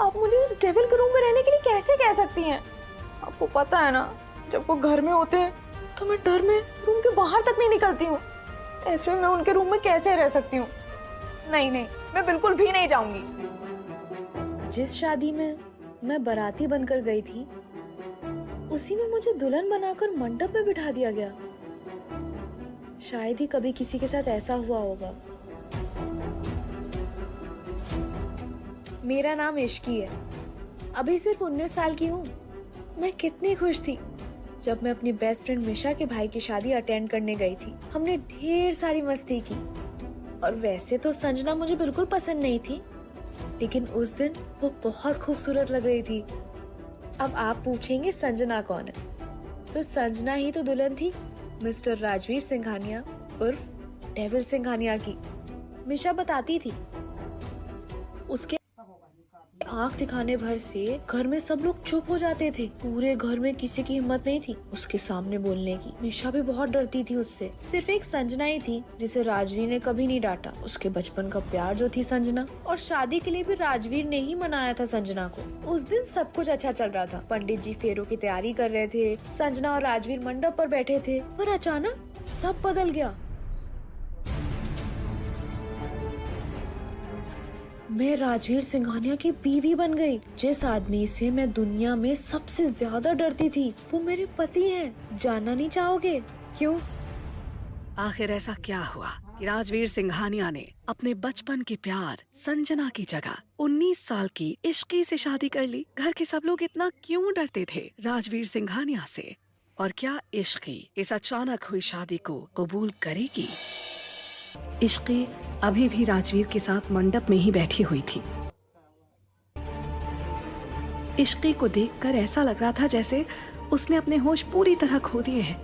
आप मुझे उस डेविल के रूम में रहने के लिए कैसे कह सकती हैं? आपको पता है ना, जब वो घर में होते हैं तो मैं डर में रूम के बाहर तक नहीं निकलती हूँ। ऐसे मैं उनके रूम में कैसे रह सकती हूँ? नहीं नहीं, मैं बिल्कुल भी नहीं जाऊंगी। जिस शादी में मैं बाराती बनकर गई थी, उसी में मुझे दुल्हन बनाकर मंडप में बिठा दिया गया। शायद ही कभी किसी के साथ ऐसा हुआ होगा। मेरा नाम इश्की है। अभी सिर्फ 19 साल की हूँ। मैं कितनी खुश थी जब मैं अपनी बेस्ट फ्रेंड मिशा के भाई की शादी अटेंड करने गई थी। हमने ढेर सारी मस्ती की। और वैसे तो संजना मुझे बिल्कुल पसंद नहीं थी, लेकिन उस दिन वो बहुत खूबसूरत लग रही थी। अब आप पूछेंगे संजना कौन है? तो संजना ही तो दुल्हन थी मिस्टर राजवीर सिंघानिया उर्फ डेविल सिंघानिया की। मिशा बताती थी, उसके आंख दिखाने भर से घर में सब लोग चुप हो जाते थे। पूरे घर में किसी की हिम्मत नहीं थी उसके सामने बोलने की। मिशा भी बहुत डरती थी उससे। सिर्फ एक संजना ही थी जिसे राजवीर ने कभी नहीं डांटा। उसके बचपन का प्यार जो थी संजना, और शादी के लिए भी राजवीर ने ही मनाया था संजना को। उस दिन सब कुछ अच्छा चल रहा था। पंडित जी फेरों की तैयारी कर रहे थे। संजना और राजवीर मंडप पर बैठे थे, पर अचानक सब बदल गया। मैं राजवीर सिंघानिया की बीवी बन गई। जिस आदमी से मैं दुनिया में सबसे ज्यादा डरती थी, वो मेरे पति हैं। जानना नहीं चाहोगे क्यों? आखिर ऐसा क्या हुआ कि राजवीर सिंघानिया ने अपने बचपन के प्यार संजना की जगह 19 साल की इश्की से शादी कर ली? घर के सब लोग इतना क्यों डरते थे राजवीर सिंघानिया से? और क्या इश्की इस अचानक हुई शादी को कबूल करेगी? इश्की अभी भी राजवीर के साथ मंडप में ही बैठी हुई थी। इश्की को देखकर ऐसा लग रहा था जैसे उसने अपने होश पूरी तरह खो दिए हैं।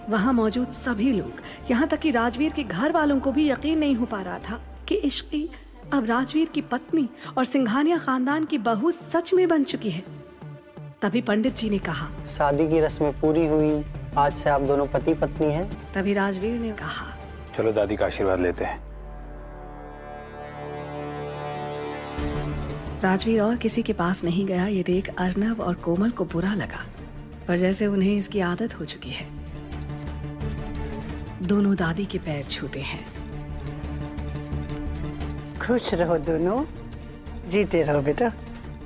वहां मौजूद सभी लोग, यहाँ तक कि राजवीर के घर वालों को भी यकीन नहीं हो पा रहा था कि इश्की अब राजवीर की पत्नी और सिंघानिया खानदान की बहू सच में बन चुकी है। तभी पंडित जी ने कहा, शादी की रस्में पूरी हुई, आज से आप दोनों पति पत्नी हैं। तभी राजवीर ने कहा, चलो दादी का आशीर्वाद लेते हैं। राजवीर और किसी के पास नहीं गया। ये देख अर्नव और कोमल को बुरा लगा, पर जैसे उन्हें इसकी आदत हो चुकी है, दोनों दादी के पैर छूते हैं। खुश रहो दोनों, जीते रहो बेटा,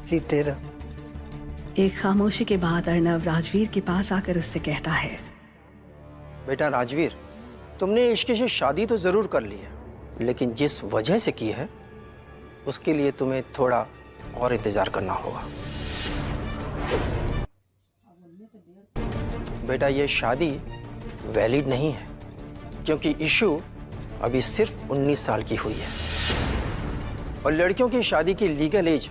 जीते रहो। एक खामोशी के बाद अर्नव राजवीर के पास आकर उससे कहता है, बेटा राजवीर, तुमने इश्की से शादी तो जरूर कर ली है, लेकिन जिस वजह से की है उसके लिए तुम्हें थोड़ा और इंतजार करना होगा। बेटा ये शादी वैलिड नहीं है, क्योंकि इशू अभी सिर्फ 19 साल की हुई है और लड़कियों की शादी की लीगल एज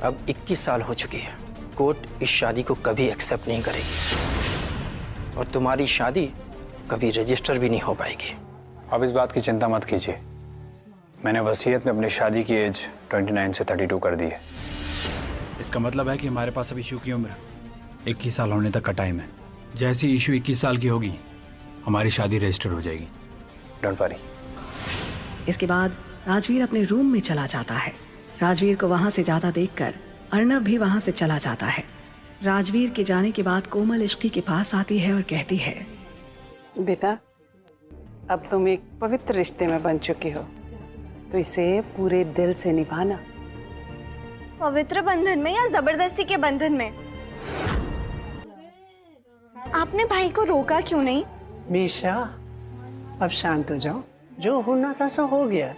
अब 21 साल हो चुकी है। कोर्ट इस शादी को कभी एक्सेप्ट नहीं करेगी और तुम्हारी शादी कभी रजिस्टर भी नहीं हो पाएगी। अब इस बात की चिंता मत कीजिए, मैंने वसीयत में अपनी शादी की एज 29 से 32 कर दी है। इसका मतलब है कि हमारे पास अब इशू की उम्र 21 साल होने तक का टाइम है। जैसे ही इशू 21 साल की होगी, हमारी शादी रजिस्टर हो जाएगी। Don't worry. इसके बाद राजवीर अपने रूम में चला जाता है। राजवीर को वहाँ से जाता देखकर अर्नव भी वहाँ से चला जाता है। राजवीर के जाने के बाद कोमल इश्की के पास आती है और कहती है, बेटा अब तुम एक पवित्र रिश्ते में बन चुकी हो, तो इसे पूरे दिल से निभाना। पवित्र बंधन में या जबरदस्ती के बंधन में? आपने भाई को रोका क्यों नहीं? मीशा अब शांत हो जाओ, जो होना था सो हो गया।